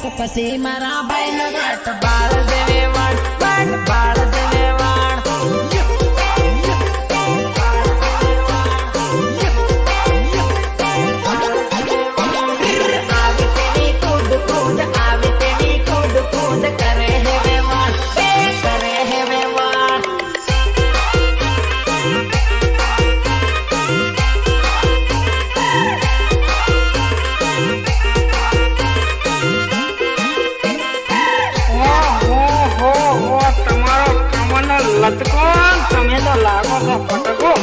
પછી મારા ભાઈ નો ગટ બાળ દેવે વાળ ગટ બાળ દેવે વાળ લટકો તમે તો લાગો છો ફટકો